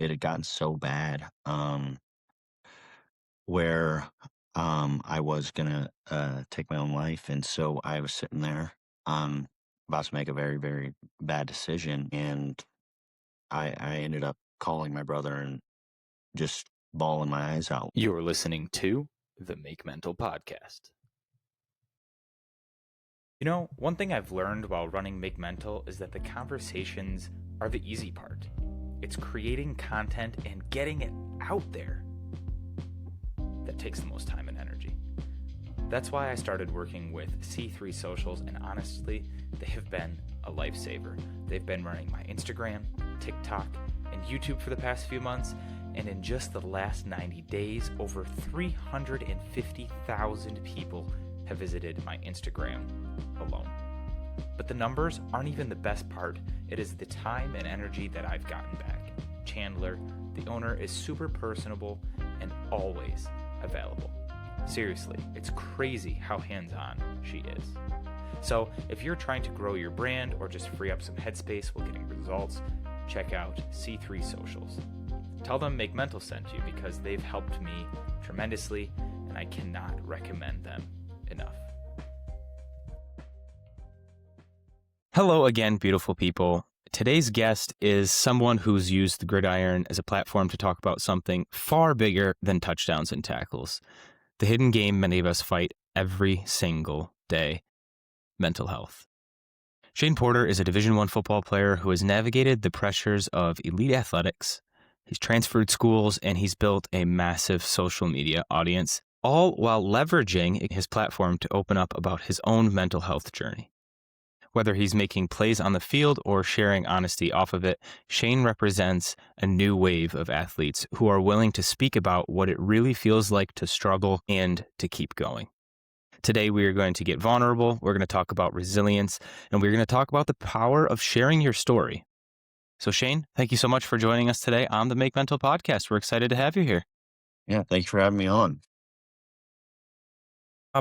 it had gotten so bad, where I was gonna take my own life, and so I was sitting there, about to make a very, very bad decision, and I ended up calling my brother and just bawling my eyes out. You're listening to the Make Mental podcast. You know, one thing I've learned while running Make Mental is that the conversations are the easy part. It's creating content and getting it out there that takes the most time and energy. That's why I started working with C3 Socials, and honestly, they have been a lifesaver. They've been running my Instagram, TikTok, and YouTube for the past few months, and in just the last 90 days, over 350,000 people have visited my Instagram alone. But the numbers aren't even the best part. It is the time and energy that I've gotten back. Chandler, the owner, is super personable and always available. Seriously, it's crazy how hands-on she is. So if you're trying to grow your brand or just free up some headspace while getting results, check out C3 Socials. Tell them Make Mental sent you because they've helped me tremendously, and I cannot recommend them enough. Hello again, beautiful people. Today's guest is someone who's used the gridiron as a platform to talk about something far bigger than touchdowns and tackles. The hidden game many of us fight every single day: mental health. Shane Porter is a Division I football player who has navigated the pressures of elite athletics. He's transferred schools, and he's built a massive social media audience, all while leveraging his platform to open up about his own mental health journey. Whether he's making plays on the field or sharing honesty off of it, Shane represents a new wave of athletes who are willing to speak about what it really feels like to struggle and to keep going. Today, we are going to get vulnerable, we're going to talk about resilience, and we're going to talk about the power of sharing your story. So Shane, thank you so much for joining us today on the Make Mental podcast. We're excited to have you here. Yeah, thank you for having me on.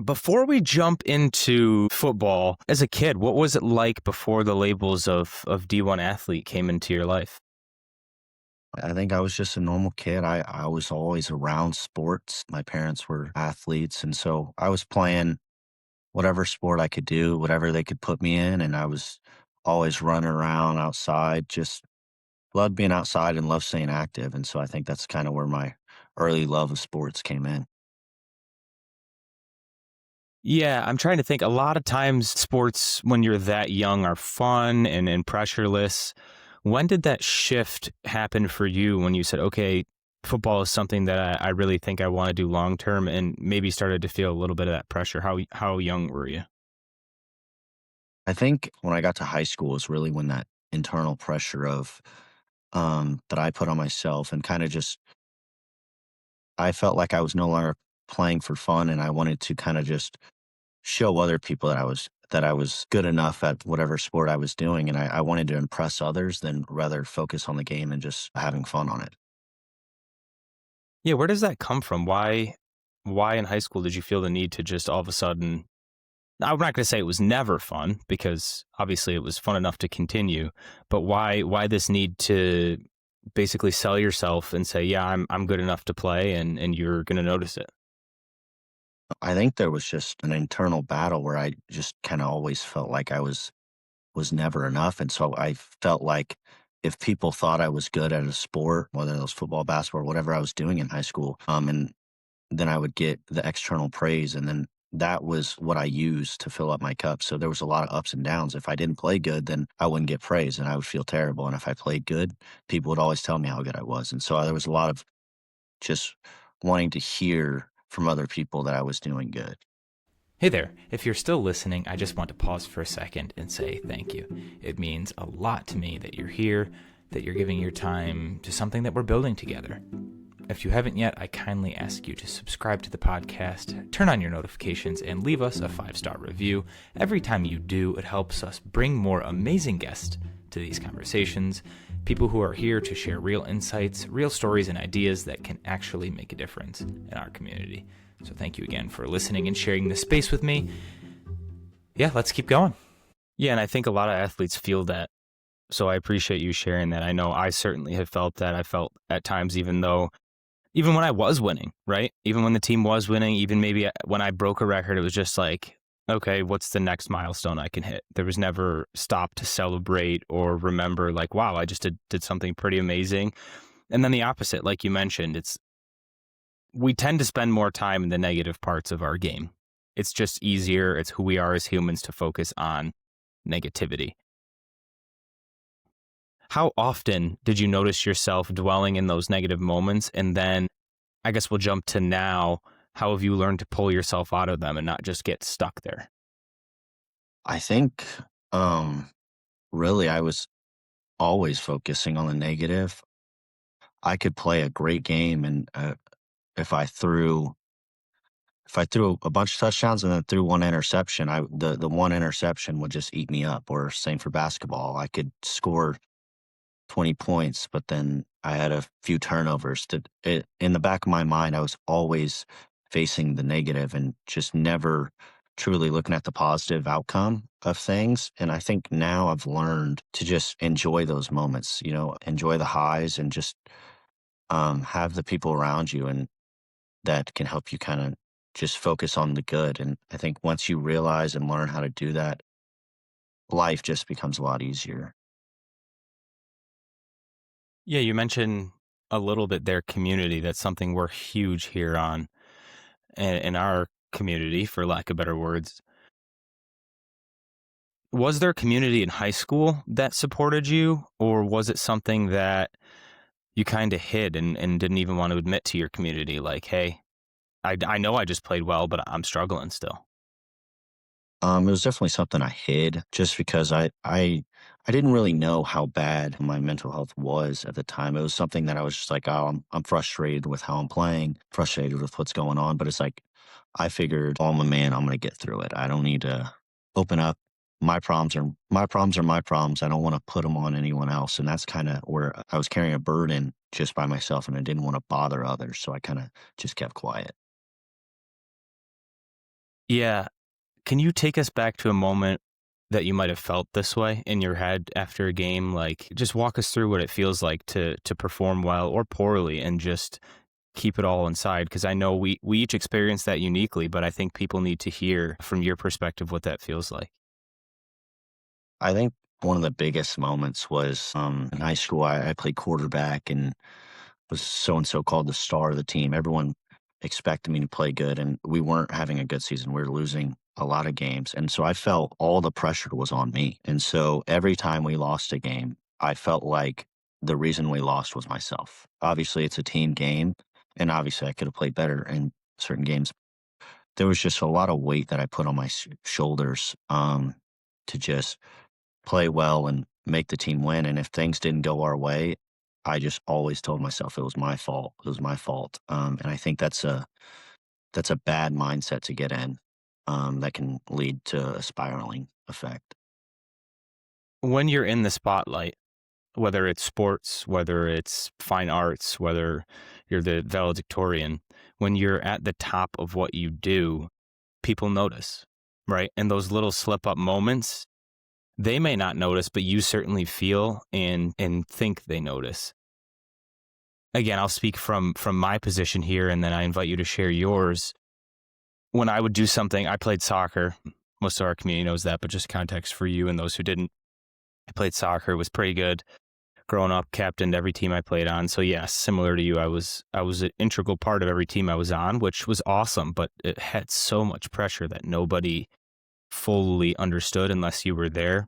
Before we jump into football, as a kid, what was it like before the labels of D1 athlete came into your life? I think I was just a normal kid. I was always around sports. My parents were athletes, and so I was playing whatever sport I could do, whatever they could put me in, and I was always running around outside. Just loved being outside and loved staying active, and so I think that's kind of where my early love of sports came in. Yeah, I'm trying to think. A lot of times sports when you're that young are fun and pressureless. When did that shift happen for you when you said, okay, football is something that I really think I want to do long term, and maybe started to feel a little bit of that pressure? How young were you? I think when I got to high school is really when that internal pressure of that I put on myself and kind of just I felt like I was no longer playing for fun, and I wanted to kind of just show other people that I was good enough at whatever sport I was doing, and I wanted to impress others than rather focus on the game and just having fun on it. Yeah, where does that come from? Why in high school did you feel the need to just all of a sudden? I'm not going to say it was never fun, because obviously it was fun enough to continue, but why this need to basically sell yourself and say, yeah, I'm good enough to play, and you're going to notice it? I think there was just an internal battle where I just kind of always felt like I was never enough, and so I felt like if people thought I was good at a sport, whether it was football, basketball, whatever I was doing in high school, and then I would get the external praise, and then that was what I used to fill up my cup. So there was a lot of ups and downs. If I didn't play good, then I wouldn't get praise, and I would feel terrible. And if I played good, people would always tell me how good I was. And so there was a lot of just wanting to hear from other people that I was doing good. Hey there, if you're still listening, I just want to pause for a second and say thank you. It means a lot to me that you're here, that you're giving your time to something that we're building together. If you haven't yet, I kindly ask you to subscribe to the podcast, turn on your notifications, and leave us a 5-star review. Every time you do, it helps us bring more amazing guests to these conversations, people who are here to share real insights, real stories, and ideas that can actually make a difference in our community. So thank you again for listening and sharing this space with me. Yeah, let's keep going. Yeah, and I think a lot of athletes feel that So I appreciate you sharing that. I know I certainly have felt that. I felt at times, even when I was winning, right? Even when the team was winning, even maybe when I broke a record, it was just like, okay, what's the next milestone I can hit? There was never stop to celebrate or remember like, wow, I just did something pretty amazing. And then the opposite, like you mentioned, we tend to spend more time in the negative parts of our game. It's just easier. It's who we are as humans to focus on negativity. How often did you notice yourself dwelling in those negative moments? And then I guess we'll jump to now. How have you learned to pull yourself out of them and not just get stuck there? I think, um, really, I was always focusing on the negative. I could play a great game, and if I threw if I threw a bunch of touchdowns and then threw one interception, the one interception would just eat me up. Or same for basketball. I could score 20 points, but then I had a few turnovers. In the back of my mind, I was always facing the negative and just never truly looking at the positive outcome of things. And I think now I've learned to just enjoy those moments, enjoy the highs and just have the people around you and that can help you kind of just focus on the good. And I think once you realize and learn how to do that, life just becomes a lot easier. Yeah, you mentioned a little bit their community. That's something we're huge here on in our community, for lack of better words. Was there a community in high school that supported you, or was it something that you kind of hid and didn't even want to admit to your community? Like, hey, I know I just played well, but I'm struggling still. It was definitely something I hid just because I didn't really know how bad my mental health was at the time. It was something that I was just like, oh, I'm frustrated with how I'm playing, frustrated with what's going on. But it's like I figured, oh, I'm a man. I'm gonna get through it. I don't need to open up. My problems. I don't want to put them on anyone else. And that's kind of where I was carrying a burden just by myself, and I didn't want to bother others. So I kind of just kept quiet. Yeah. Can you take us back to a moment that you might have felt this way in your head after a game? Like, just walk us through what it feels like to perform well or poorly and just keep it all inside. Because I know we each experience that uniquely, but I think people need to hear from your perspective what that feels like. I think one of the biggest moments was in high school. I played quarterback and was so and so called the star of the team. Everyone expected me to play good, and we weren't having a good season. We were losing a lot of games. And so I felt all the pressure was on me. And so every time we lost a game, I felt like the reason we lost was myself. Obviously, it's a team game, and obviously, I could have played better in certain games. There was just a lot of weight that I put on my shoulders to just play well and make the team win. And if things didn't go our way, I just always told myself it was my fault. It was my fault. And I think that's a bad mindset to get in. That can lead to a spiraling effect. When you're in the spotlight, whether it's sports, whether it's fine arts, whether you're the valedictorian, when you're at the top of what you do, people notice, right? And those little slip up moments, they may not notice, but you certainly feel and think they notice. Again, I'll speak from my position here, and then I invite you to share yours. When I would do something, I played soccer. Most of our community knows that, but just context for you and those who didn't. I played soccer, was pretty good. Growing up, captained every team I played on. So yes, similar to you, I was an integral part of every team I was on, which was awesome, but it had so much pressure that nobody fully understood unless you were there.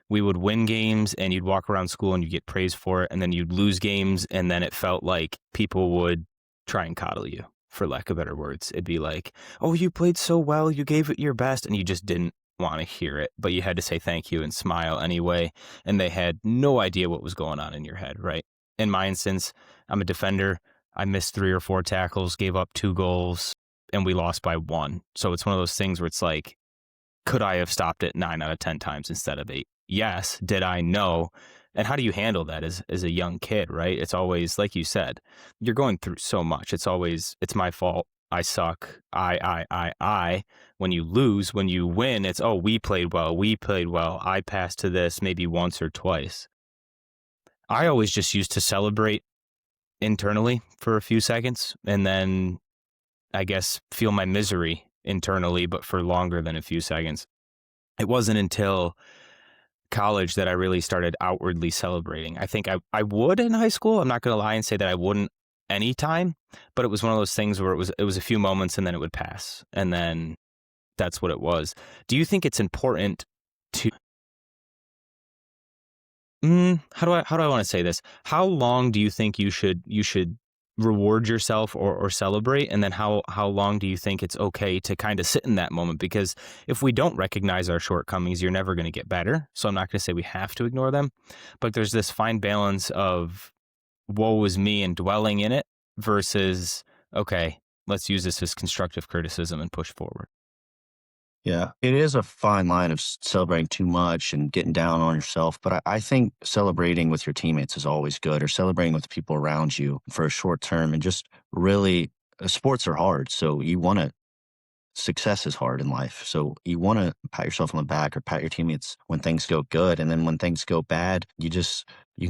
We would win games and you'd walk around school and you'd get praised for it, and then you'd lose games and then it felt like people would try and coddle you, for lack of better words. It'd be like, oh, you played so well, you gave it your best, and you just didn't want to hear it, but you had to say thank you and smile anyway, and they had no idea what was going on in your head, right? In my instance, I'm a defender. I missed 3 or 4 tackles, gave up 2 goals, and we lost by 1. So it's one of those things where it's like, could I have stopped it 9 out of 10 times instead of 8? Yes. Did I know? And how do you handle that as a young kid, right? It's always, like you said, you're going through so much. It's always, it's my fault. I suck. I. When you lose, when you win, it's, oh, we played well. We played well. I passed to this maybe once or twice. I always just used to celebrate internally for a few seconds and then I guess feel my misery internally, but for longer than a few seconds. It wasn't until college that I really started outwardly celebrating. I think I would in high school. I'm not going to lie and say that I wouldn't anytime, but it was one of those things where it was a few moments and then it would pass. And then that's what it was. Do you think it's important to how do I want to say this? How long do you think you should reward yourself or celebrate? And then how long do you think it's okay to kind of sit in that moment? Because if we don't recognize our shortcomings, you're never going to get better. So I'm not going to say we have to ignore them, but there's this fine balance of woe is me and dwelling in it versus, okay, let's use this as constructive criticism and push forward. Yeah, it is a fine line of celebrating too much and getting down on yourself. But I think celebrating with your teammates is always good, or celebrating with the people around you for a short term. And just really, sports are hard. So you want to, success is hard in life. So you want to pat yourself on the back or pat your teammates when things go good. And then when things go bad, you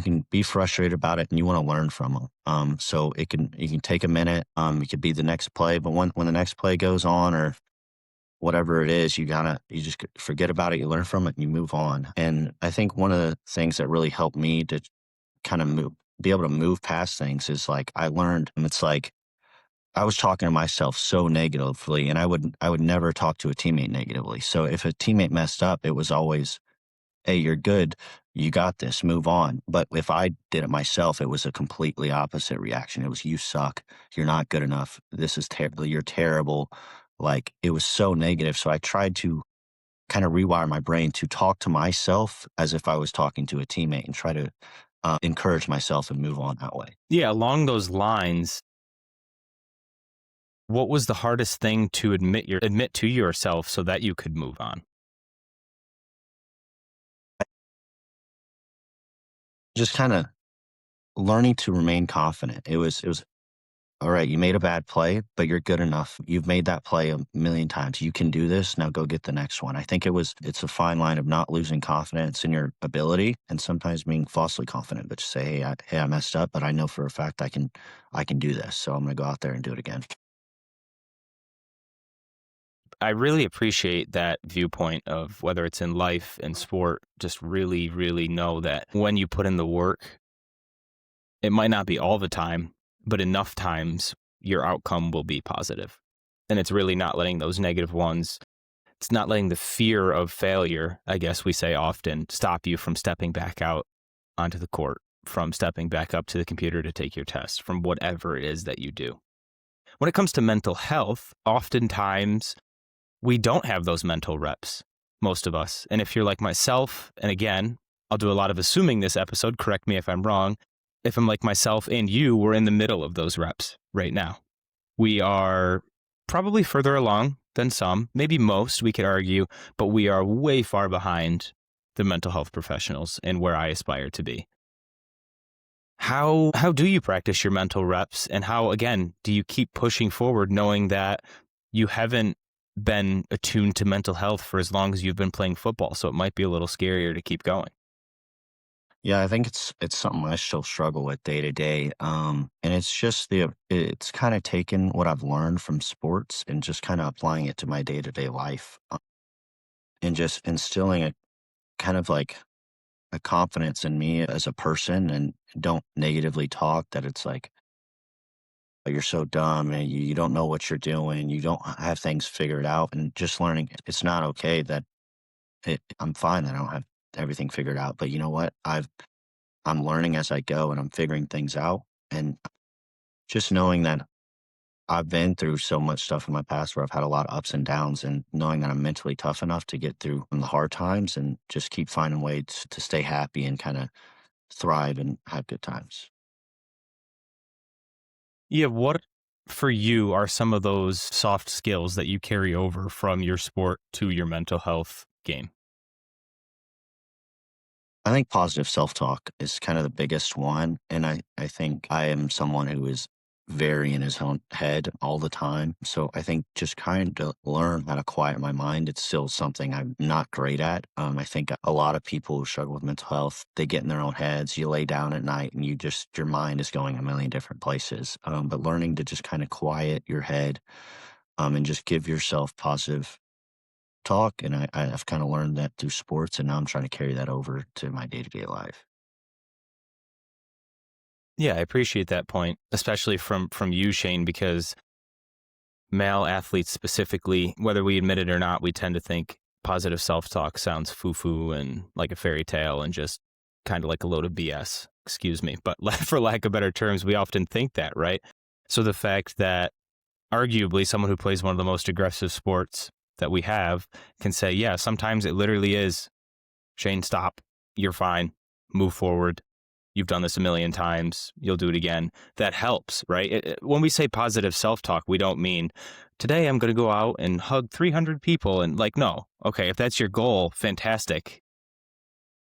can be frustrated about it and you want to learn from them. So you can take a minute. It could be the next play, but when the next play goes on or whatever it is, you just forget about it, you learn from it, and you move on. And I think one of the things that really helped me to kind of be able to move past things is like I learned, and it's like I was talking to myself so negatively, and I would never talk to a teammate negatively. So if a teammate messed up, it was always, "Hey, you're good. You got this. Move on." But if I did it myself, it was a completely opposite reaction. It was, "You suck. You're not good enough. This is terrible. You're terrible." Like it was so negative. So I tried to kind of rewire my brain to talk to myself as if I was talking to a teammate and try to encourage myself and move on that way. Yeah, along those lines, what was the hardest thing to admit to yourself so that you could move on? Just kind of learning to remain confident. It was all right, you made a bad play, but you're good enough. You've made that play a million times. You can do this. Now go get the next one. I think it's a fine line of not losing confidence in your ability and sometimes being falsely confident, but just say, hey, I messed up, but I know for a fact I can do this. So I'm going to go out there and do it again. I really appreciate that viewpoint of whether it's in life and sport, just really, really know that when you put in the work, it might not be all the time, but enough times your outcome will be positive. And it's really not letting those negative ones, it's not letting the fear of failure, I guess we say often, stop you from stepping back out onto the court, from stepping back up to the computer to take your test, from whatever it is that you do. When it comes to mental health, oftentimes we don't have those mental reps, most of us. And if you're like myself, and again, I'll do a lot of assuming this episode, correct me if I'm wrong. If I'm like myself and you, we're in the middle of those reps right now. We are probably further along than some, maybe most, we could argue, but we are way far behind the mental health professionals and where I aspire to be. How do you practice your mental reps, and how, again, do you keep pushing forward knowing that you haven't been attuned to mental health for as long as you've been playing football, so it might be a little scarier to keep going? Yeah, I think it's something I still struggle with day to day. And it's just it's kind of taken what I've learned from sports and just kind of applying it to my day to day life, and just instilling a kind of like a confidence in me as a person and don't negatively talk that it's like, "Oh, you're so dumb and you don't know what you're doing. You don't have things figured out." And just learning it's not okay that I'm fine that I don't have everything figured out. But you know what? I'm learning as I go and I'm figuring things out. And just knowing that I've been through so much stuff in my past where I've had a lot of ups and downs, and knowing that I'm mentally tough enough to get through the hard times and just keep finding ways to stay happy and kind of thrive and have good times. Yeah, what for you are some of those soft skills that you carry over from your sport to your mental health game? I think positive self talk is kind of the biggest one. And I think I am someone who is very in his own head all the time. So I think just kind of learn how to quiet my mind. It's still something I'm not great at. I think a lot of people who struggle with mental health, they get in their own heads. You lay down at night and your mind is going a million different places. But learning to just kind of quiet your head, and just give yourself positive talk. And I've kind of learned that through sports, and now I'm trying to carry that over to my day to day life. Yeah, I appreciate that point, especially from you, Shane, because male athletes specifically, whether we admit it or not, we tend to think positive self-talk sounds foo-foo and like a fairy tale and just kind of like a load of BS, excuse me. But for lack of better terms, we often think that, right? So the fact that arguably someone who plays one of the most aggressive sports that we have can say, yeah, sometimes it literally is, Shane, stop. You're fine. Move forward. You've done this a million times. You'll do it again. That helps, right? When we say positive self-talk, we don't mean today I'm going to go out and hug 300 people and like, no. Okay, if that's your goal, fantastic.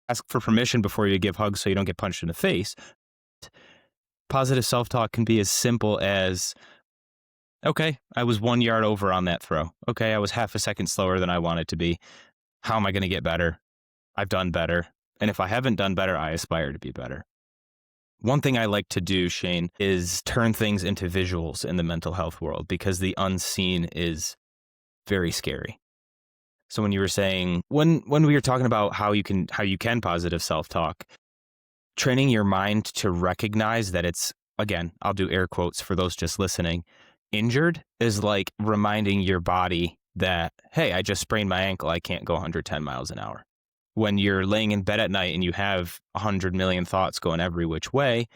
Ask for permission before you give hugs so you don't get punched in the face. Positive self-talk can be as simple as, okay, I was 1 yard over on that throw. Okay, I was half a second slower than I wanted to be. How am I going to get better? I've done better. And if I haven't done better, I aspire to be better. One thing I like to do, Shane, is turn things into visuals in the mental health world because the unseen is very scary. So when you were saying, when we were talking about how you can positive self-talk, training your mind to recognize that it's, again, I'll do air quotes for those just listening, injured is like reminding your body that, hey, I just sprained my ankle. I can't go 110 miles an hour. When you're laying in bed at night and you have 100 million thoughts going every which way,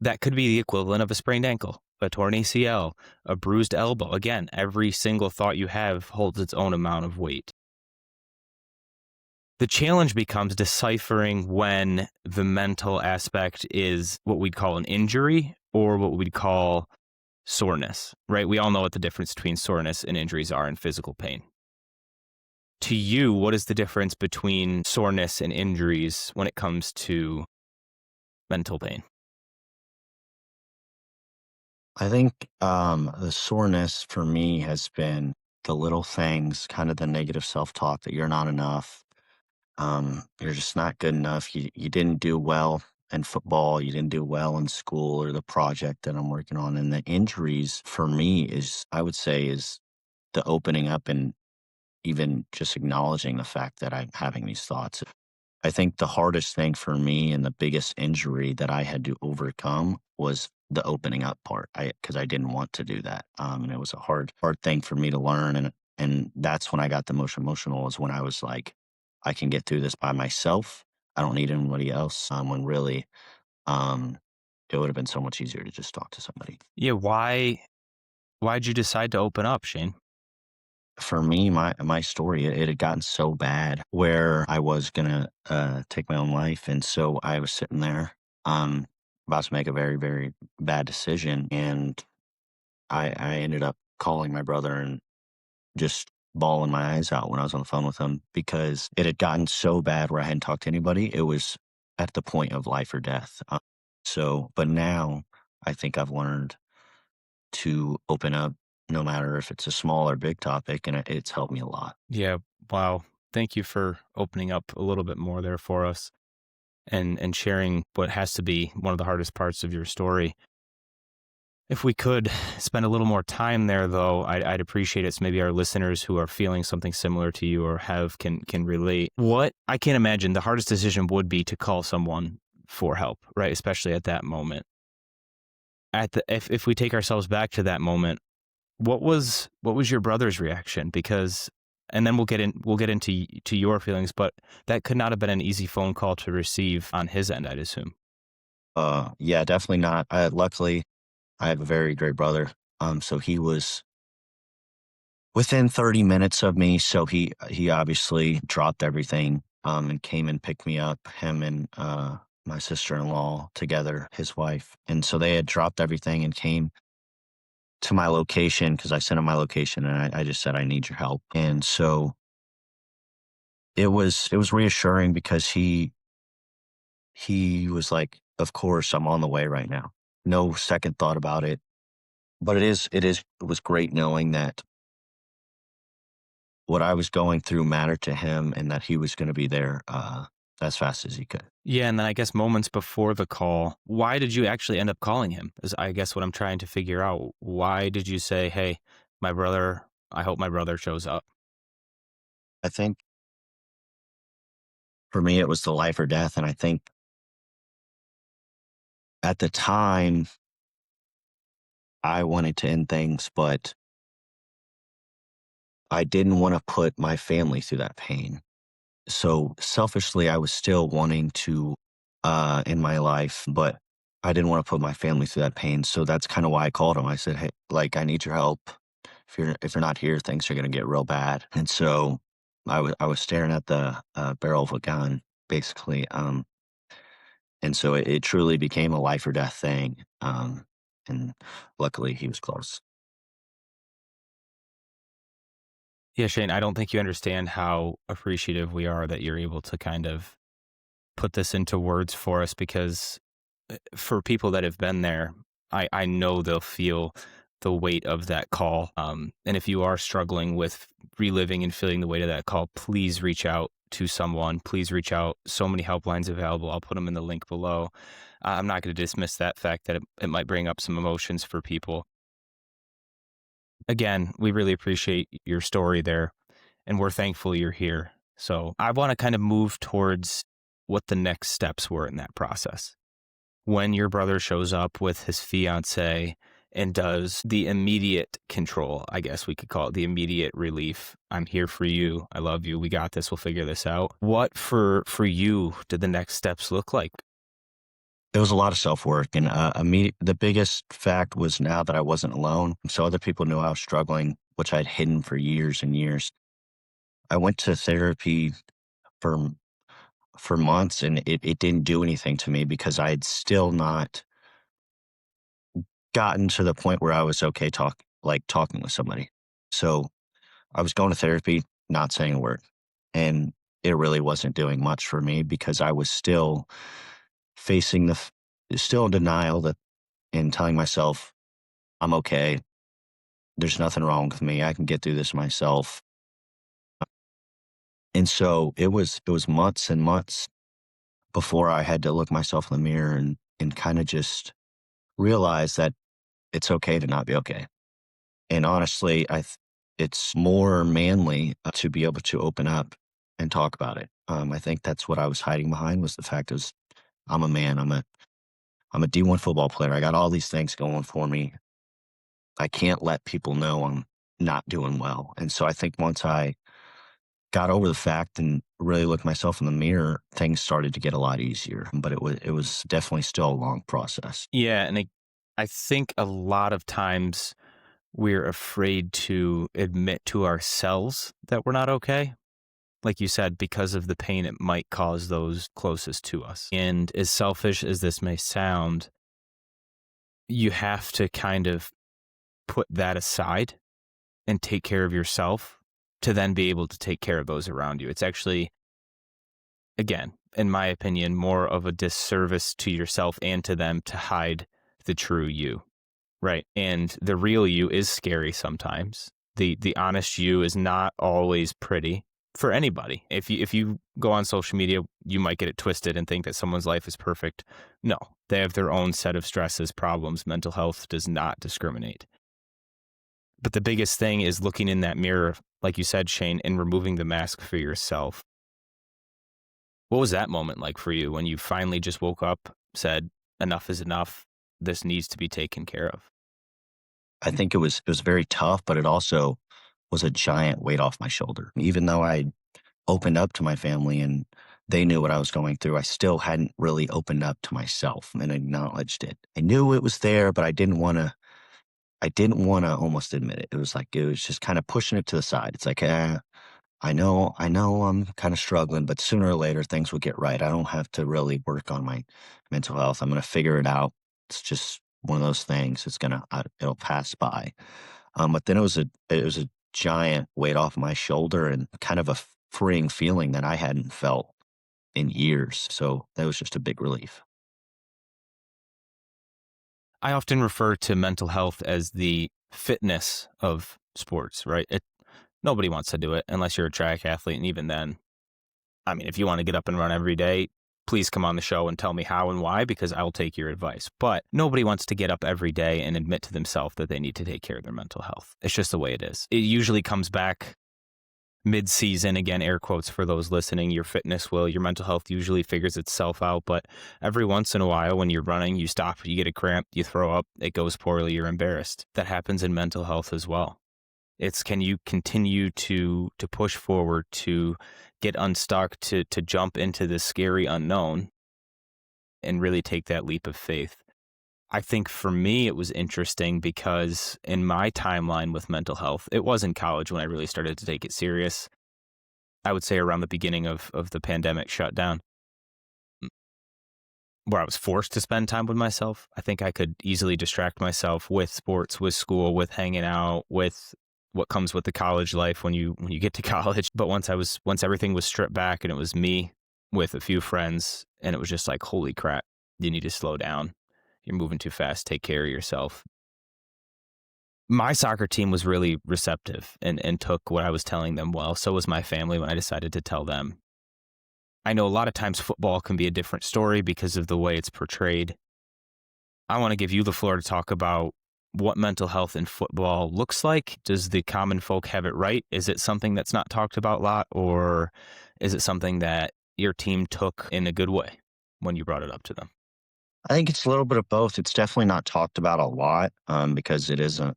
that could be the equivalent of a sprained ankle, a torn ACL, a bruised elbow. Again, every single thought you have holds its own amount of weight. The challenge becomes deciphering when the mental aspect is what we'd call an injury or what we'd call soreness, right? We all know what the difference between soreness and injuries are in physical pain. To you, what is the difference between soreness and injuries when it comes to mental pain? I think the soreness for me has been the little things, kind of the negative self talk that you're not enough. You're just not good enough. You didn't do well in football. You didn't do well in school or the project that I'm working on. And the injuries for me is, I would say, is the opening up and even just acknowledging the fact that I'm having these thoughts. I think the hardest thing for me and the biggest injury that I had to overcome was the opening up part. Because I didn't want to do that, and it was a hard thing for me to learn. And that's when I got the most emotional. Is when I was like, I can get through this by myself. I don't need anybody else. When really, um, it would have been so much easier to just talk to somebody. Yeah, why'd you decide to open up, Shane? For me, my story, it had gotten so bad where I was gonna take my own life, and so I was sitting there, um, about to make a very, very bad decision, and I ended up calling my brother and just bawling my eyes out when I was on the phone with him because it had gotten so bad where I hadn't talked to anybody. It was at the point of life or death. But now I think I've learned to open up no matter if it's a small or big topic, and it's helped me a lot. Yeah, wow. Thank you for opening up a little bit more there for us and sharing what has to be one of the hardest parts of your story. If we could spend a little more time there, though, I'd appreciate it. So maybe our listeners who are feeling something similar to you or can relate. What I can't imagine the hardest decision would be to call someone for help, right? Especially at that moment. If we take ourselves back to that moment, what was your brother's reaction? Because, and then we'll get into to your feelings, but that could not have been an easy phone call to receive on his end, I'd assume. Yeah, definitely not. Luckily, I have a very great brother. So he was within 30 minutes of me. So he obviously dropped everything, and came and picked me up, him and my sister-in-law together, his wife. And so they had dropped everything and came to my location because I sent him my location and I just said, I need your help. And so it was reassuring because he was like, of course, I'm on the way right now. No second thought about it. But it was great knowing that what I was going through mattered to him and that he was gonna be there, as fast as he could. Yeah, and then I guess moments before the call, why did you actually end up calling him? Is I guess what I'm trying to figure out. Why did you say, "Hey, my brother, I hope my brother shows up." I think for me, it was the life or death, and I think at the time, I wanted to end things, but I didn't wanna put my family through that pain. So, selfishly, I was still wanting to, end my life, but I didn't wanna put my family through that pain, so that's kinda why I called him. I said, "Hey, like, I need your help. If you're not here, things are gonna get real bad." And so, I was staring at the, barrel of a gun, basically, and so it truly became a life or death thing, and luckily, he was close. Yeah, Shane, I don't think you understand how appreciative we are that you're able to kind of put this into words for us because for people that have been there, I know they'll feel the weight of that call. And if you are struggling with reliving and feeling the weight of that call, please reach out to someone. Please reach out. So many helplines available. I'll put them in the link below. I'm not going to dismiss that fact that it might bring up some emotions for people. Again, we really appreciate your story there, and we're thankful you're here. So I want to kind of move towards what the next steps were in that process. When your brother shows up with his fiance and does the immediate control, I guess we could call it the immediate relief. I'm here for you. I love you. We got this. We'll figure this out. What for you did the next steps look like? It was a lot of self-work, and, the biggest fact was now that I wasn't alone, so other people knew I was struggling, which I'd hidden for years and years. I went to therapy for for months, and it didn't do anything to me because I had still not gotten to the point where I was okay talking with somebody. So, I was going to therapy, not saying a word, and it really wasn't doing much for me because I was still facing still in denial that and telling myself, "I'm okay. There's nothing wrong with me. I can get through this myself." And so it was months and months before I had to look myself in the mirror and kind of just realize that it's okay to not be okay. And honestly, it's more manly to be able to open up and talk about it. I think that's what I was hiding behind was the fact is I'm a man. I'm a D1 football player. I got all these things going for me. I can't let people know I'm not doing well. And so I think once I got over the fact and really looked myself in the mirror, things started to get a lot easier. But it was definitely still a long process. Yeah, and I think a lot of times we're afraid to admit to ourselves that we're not okay. Like you said, because of the pain it might cause those closest to us. And as selfish as this may sound, you have to kind of put that aside and take care of yourself to then be able to take care of those around you. It's actually, again, in my opinion, more of a disservice to yourself and to them to hide the true you. Right. And the real you is scary sometimes. The honest you is not always pretty for anybody. If you go on social media, you might get it twisted and think that someone's life is perfect. No, they have their own set of stresses, problems. Mental health does not discriminate. But the biggest thing is looking in that mirror, like you said, Shane, and removing the mask for yourself. What was that moment like for you when you finally just woke up, said, enough is enough. This needs to be taken care of? I think it was very tough, but it also was a giant weight off my shoulder. Even though I opened up to my family and they knew what I was going through, I still hadn't really opened up to myself and acknowledged it. I knew it was there, but I didn't wanna almost admit it. It was just kinda pushing it to the side. It's like, I know I'm kinda struggling, but sooner or later things will get right. I don't have to really work on my mental health. I'm gonna figure it out. It's just one of those things. It'll pass by. But then it was a giant weight off my shoulder and kind of a freeing feeling that I hadn't felt in years. So that was just a big relief. I often refer to mental health as the fitness of sports, right? Nobody wants to do it unless you're a track athlete. And even then, I mean, if you want to get up and run every day, please come on the show and tell me how and why, because I'll take your advice. But nobody wants to get up every day and admit to themselves that they need to take care of their mental health. It's just the way it is. It usually comes back mid-season, again, air quotes for those listening. Your mental health usually figures itself out. But every once in a while, when you're running, you stop, you get a cramp, you throw up, it goes poorly, you're embarrassed. That happens in mental health as well. It's, can you continue to push forward, to get unstuck, to jump into the scary unknown and really take that leap of faith? I think for me, it was interesting because in my timeline with mental health, it was in college when I really started to take it serious. I would say around the beginning of the pandemic shutdown, where I was forced to spend time with myself. I think I could easily distract myself with sports, with school, with hanging out, with what comes with the college life when you get to college. But once everything was stripped back and it was me with a few friends, and it was just like, holy crap, you need to slow down. You're moving too fast. Take care of yourself. My soccer team was really receptive and took what I was telling them well. So was my family when I decided to tell them. I know a lot of times football can be a different story because of the way it's portrayed. I want to give you the floor to talk about what mental health in football looks like. Does the common folk have it right? Is it something that's not talked about a lot, or is it something that your team took in a good way when you brought it up to them? I think it's a little bit of both. It's definitely not talked about a lot, because it is a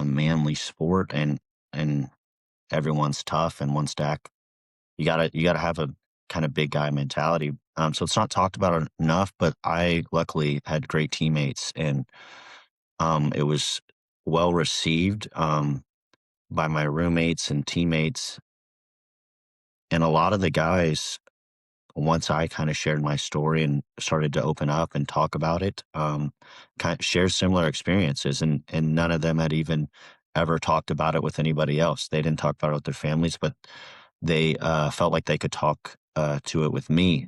manly sport, and everyone's tough and one stack. You gotta have a kind of big guy mentality. So it's not talked about enough. But I luckily had great teammates, and it was well received, by my roommates and teammates, and a lot of the guys, once I kind of shared my story and started to open up and talk about it, kind of share similar experiences, and none of them had even ever talked about it with anybody else. They didn't talk about it with their families, but they felt like they could talk to it with me.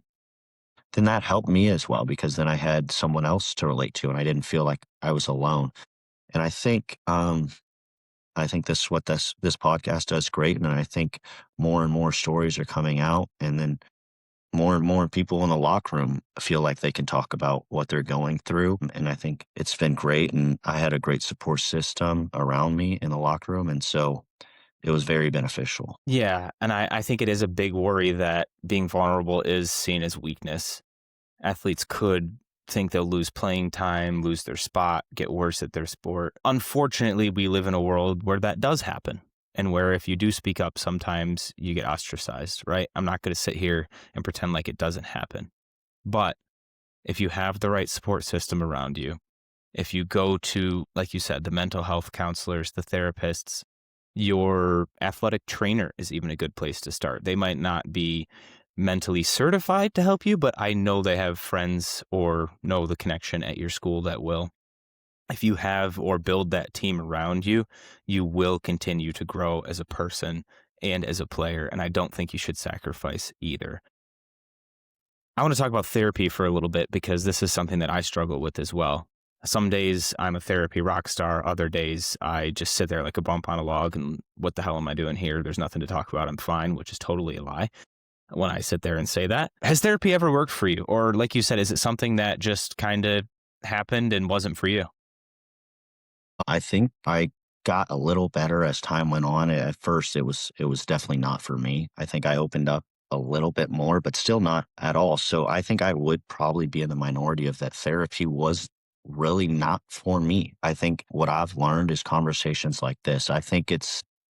Then that helped me as well, because then I had someone else to relate to, and I didn't feel like I was alone. And I think this is what this podcast does great, and I think more and more stories are coming out, and then more and more people in the locker room feel like they can talk about what they're going through. And I think it's been great. And I had a great support system around me in the locker room. And so it was very beneficial. Yeah, and I think it is a big worry that being vulnerable is seen as weakness. Athletes could think they'll lose playing time, lose their spot, get worse at their sport. Unfortunately, we live in a world where that does happen, and where if you do speak up, sometimes you get ostracized, right? I'm not going to sit here and pretend like it doesn't happen. But if you have the right support system around you, if you go to, like you said, the mental health counselors, the therapists, your athletic trainer is even a good place to start. They might not be mentally certified to help you, but I know they have friends or know the connection at your school that will. If you have or build that team around you, you will continue to grow as a person and as a player. And I don't think you should sacrifice either. I want to talk about therapy for a little bit, because this is something that I struggle with as well. Some days I'm a therapy rock star. Other days I just sit there like a bump on a log and what the hell am I doing here? There's nothing to talk about. I'm fine, which is totally a lie when I sit there and say that. Has therapy ever worked for you? Or like you said, is it something that just kind of happened and wasn't for you? I think I got a little better as time went on. At first, it was definitely not for me. I think I opened up a little bit more, but still not at all. So I think I would probably be in the minority of that therapy was really not for me. I think what I've learned is conversations like this.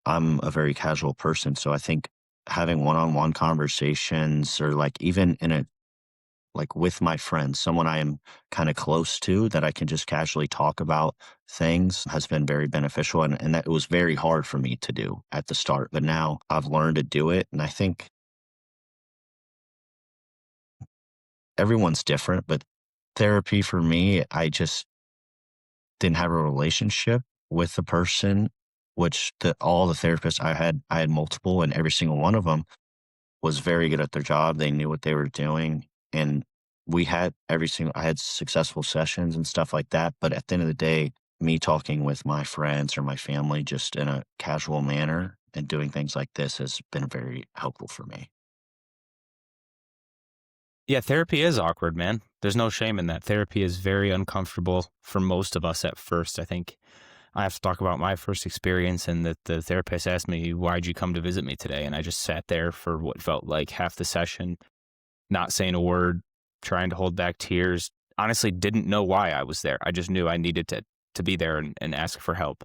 I'm a very casual person. So I think having one on one conversations, or like even in a like with my friends, someone I am kind of close to that I can just casually talk about things, has been very beneficial. And that it was very hard for me to do at the start, but now I've learned to do it. And I think everyone's different, but therapy for me, I just didn't have a relationship with the person, which all the therapists I had multiple, and every single one of them was very good at their job. They knew what they were doing. And I had successful sessions and stuff like that. But at the end of the day, me talking with my friends or my family just in a casual manner and doing things like this has been very helpful for me. Yeah, therapy is awkward, man. There's no shame in that. Therapy is very uncomfortable for most of us at first. I think I have to talk about my first experience, and that the therapist asked me, "Why'd you come to visit me today?" And I just sat there for what felt like half the session, not saying a word, trying to hold back tears. Honestly, didn't know why I was there. I just knew I needed to be there and ask for help.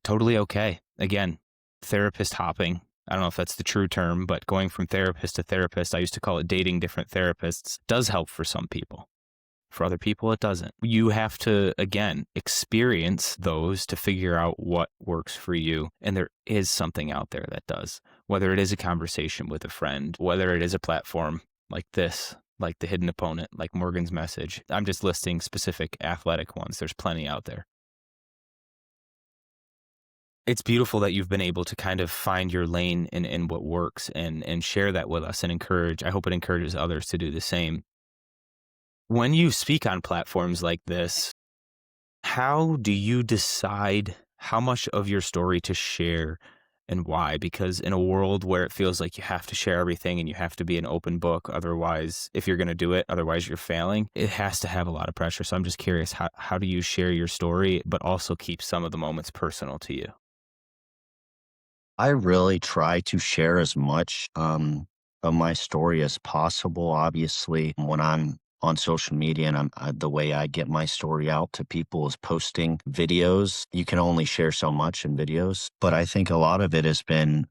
Totally okay. Again, therapist hopping. I don't know if that's the true term, but going from therapist to therapist, I used to call it dating different therapists, does help for some people. For other people, it doesn't. You have to, again, experience those to figure out what works for you. And there is something out there that does, whether it is a conversation with a friend, whether it is a platform like this, like The Hidden Opponent, like Morgan's Message. I'm just listing specific athletic ones. There's plenty out there. It's beautiful that you've been able to kind of find your lane in what works and share that with us and encourage. I hope it encourages others to do the same. When you speak on platforms like this, how do you decide how much of your story to share and why? Because in a world where it feels like you have to share everything and you have to be an open book, otherwise, if you're going to do it, otherwise you're failing, it has to have a lot of pressure. So I'm just curious, how do you share your story, but also keep some of the moments personal to you? I really try to share as much of my story as possible. Obviously, when I'm on social media and the way I get my story out to people is posting videos. You can only share so much in videos, but I think a lot of it has been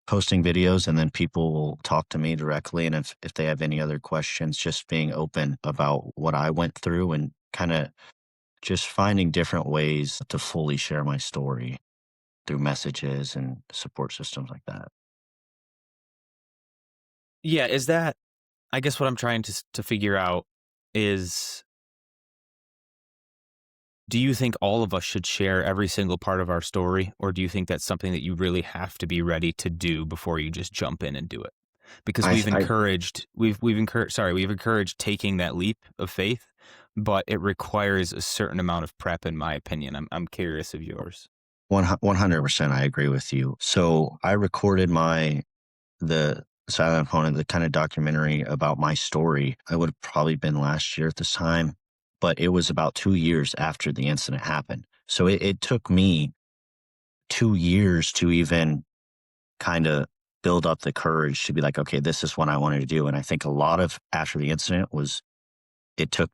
posting videos and then people will talk to me directly. And if they have any other questions, just being open about what I went through and kind of just finding different ways to fully share my story through messages and support systems like that. Yeah, is that I guess what I'm trying to figure out is, do you think all of us should share every single part of our story, or do you think that's something that you really have to be ready to do before you just jump in and do it? Because I, th- I we've encouraged taking that leap of faith, but it requires a certain amount of prep, in my opinion. I'm curious of yours. 100% I agree with you. So I recorded the Silent Opponent, the kind of documentary about my story. I would have probably been last year at this time, but it was about 2 years after the incident happened. So it took me 2 years to even kind of build up the courage to be like, okay, this is what I wanted to do. And I think a lot of after the incident was it took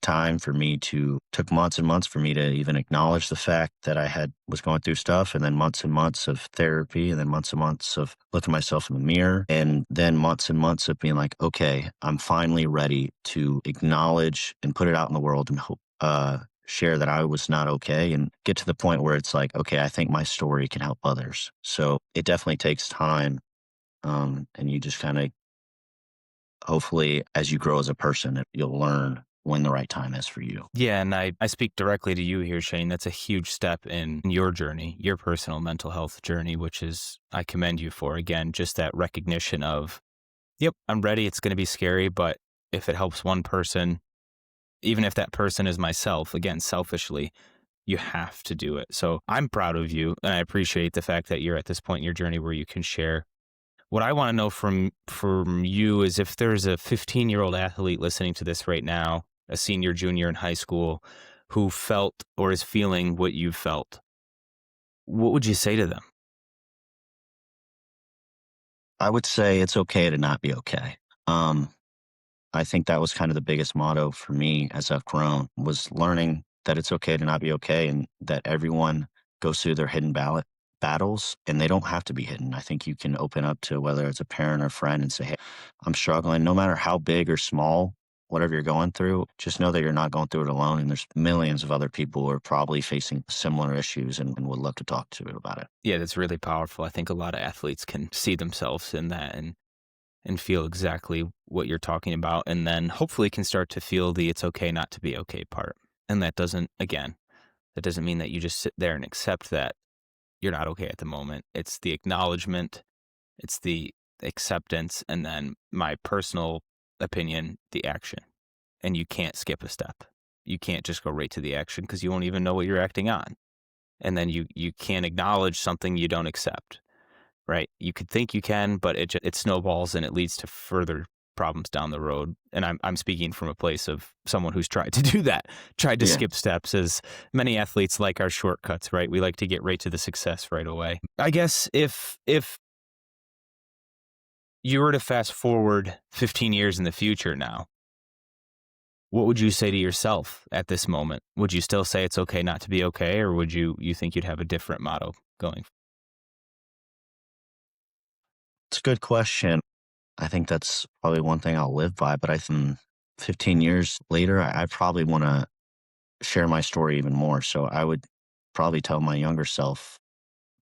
months and months for me to even acknowledge the fact that was going through stuff, and then months and months of therapy, and then months and months of looking myself in the mirror, and then months and months of being like, okay, I'm finally ready to acknowledge and put it out in the world and share that I was not okay, and get to the point where it's like, okay, I think my story can help others. So it definitely takes time, and you just kind of hopefully as you grow as a person, you'll learn when the right time is for you. Yeah, and I speak directly to you here, Shane. That's a huge step in your journey, your personal mental health journey, which is, I commend you for. Again, just that recognition of, yep, I'm ready. It's going to be scary, but if it helps one person, even if that person is myself, again, selfishly, you have to do it. So I'm proud of you, and I appreciate the fact that you're at this point in your journey where you can share. What I want to know from you is, if there's a 15-year-old athlete listening to this right now, a senior, junior in high school, who felt or is feeling what you felt, what would you say to them? I would say it's okay to not be okay. Um, I think that was kind of the biggest motto for me as I've grown, was learning that it's okay to not be okay, and that everyone goes through their battles, and they don't have to be hidden. I think you can open up to whether it's a parent or friend and say, hey, I'm struggling, no matter how big or small, whatever you're going through, just know that you're not going through it alone. And there's millions of other people who are probably facing similar issues and would love to talk to you about it. Yeah, that's really powerful. I think a lot of athletes can see themselves in that and feel exactly what you're talking about, and then hopefully can start to feel the it's okay not to be okay part. And that doesn't, again, that doesn't mean that you just sit there and accept that you're not okay at the moment. It's the acknowledgement, it's the acceptance, and then my personal opinion, the action. And you can't skip a step. You can't just go right to the action because you won't even know what you're acting on. And then you can't acknowledge something you don't accept, right? You could think you can, but it snowballs and it leads to further problems down the road. And I'm speaking from a place of someone who's tried to do that, tried to Yeah. skip steps, as many athletes like our shortcuts, right? We like to get right to the success right away. I guess if you were to fast forward 15 years in the future now, what would you say to yourself at this moment? Would you still say it's okay not to be okay, or would you think you'd have a different motto going? It's a good question. I think that's probably one thing I'll live by, but I think 15 years later, I probably want to share my story even more. So I would probably tell my younger self,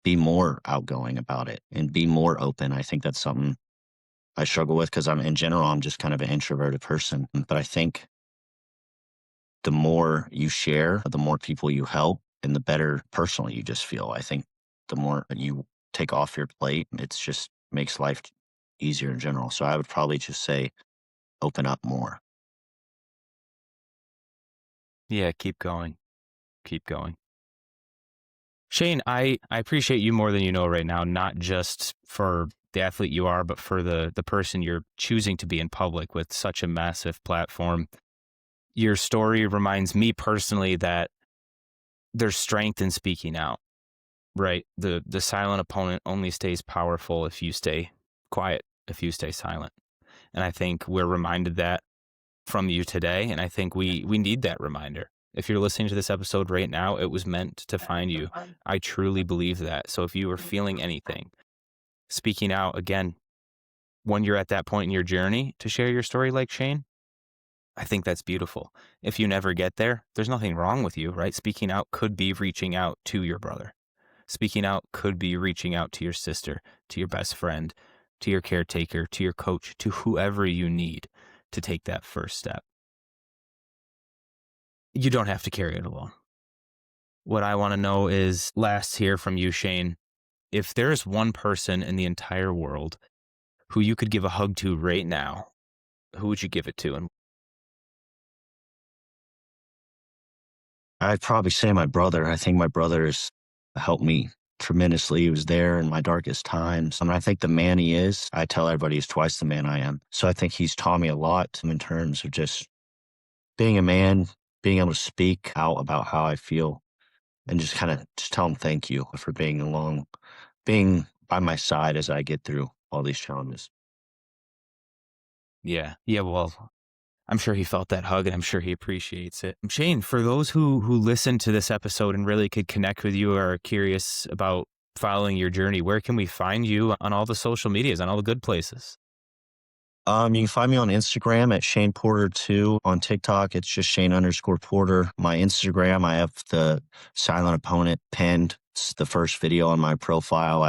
be more outgoing about it and be more open. I think that's something I struggle with because in general, I'm just kind of an introverted person. But I think the more you share, the more people you help, and the better personally you just feel. I think the more you take off your plate, it's just makes life easier in general. So I would probably just say open up more. Yeah, keep going. Keep going. Shane, I appreciate you more than you know right now, not just for the athlete you are, but for the person you're choosing to be in public with such a massive platform. Your story reminds me personally that there's strength in speaking out, right? The silent opponent only stays powerful if you stay quiet, if you stay silent. And I think we're reminded that from you today, and I think we need that reminder. If you're listening to this episode right now, it was meant to find you. I truly believe that. So if you are feeling anything, speaking out again, when you're at that point in your journey to share your story like Shane, I think that's beautiful. If you never get there, there's nothing wrong with you, right? Speaking out could be reaching out to your brother. Speaking out could be reaching out to your sister, to your best friend, to your caretaker, to your coach, to whoever you need to take that first step. You don't have to carry it alone. What I want to know is, last here from you, Shane, if there's one person in the entire world who you could give a hug to right now, who would you give it to? And I'd probably say my brother. I think my brother has helped me tremendously. He was there in my darkest times. I think the man he is, I tell everybody he's twice the man I am. So I think he's taught me a lot in terms of just being a man, being able to speak out about how I feel and just kind of just tell him thank you for being along, being by my side as I get through all these challenges. yeah, well, I'm sure he felt that hug and I'm sure he appreciates it. Shane, for those who listen to this episode and really could connect with you or are curious about following your journey, where can we find you on all the social medias, on all the good places? You can find me on Instagram at Shane Porter 2. On TikTok, it's just Shane_Porter. My Instagram, I have the silent opponent pinned. It's the first video on my profile.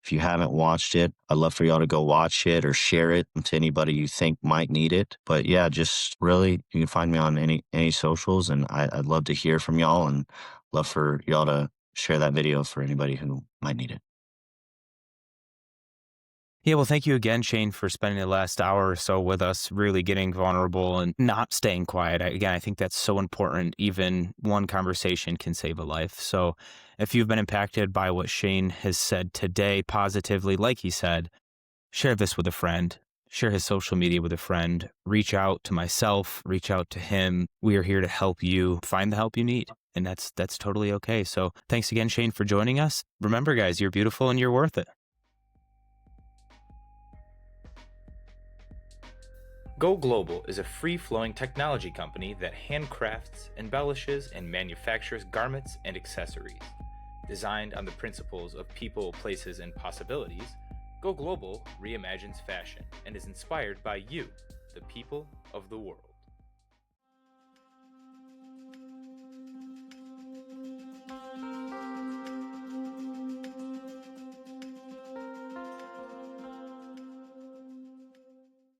If you haven't watched it, I'd love for y'all to go watch it or share it to anybody you think might need it. But yeah, just really, you can find me on any socials, and I'd love to hear from y'all and love for y'all to share that video for anybody who might need it. Yeah, well, thank you again, Shane, for spending the last hour or so with us, really getting vulnerable and not staying quiet. Again, I think that's so important. Even one conversation can save a life. So if you've been impacted by what Shane has said today positively, like he said, share this with a friend, share his social media with a friend, reach out to myself, reach out to him. We are here to help you find the help you need. And that's totally okay. So thanks again, Shane, for joining us. Remember, guys, you're beautiful and you're worth it. Go Global is a free-flowing technology company that handcrafts, embellishes, and manufactures garments and accessories. Designed on the principles of people, places, and possibilities, Go Global reimagines fashion and is inspired by you, the people of the world.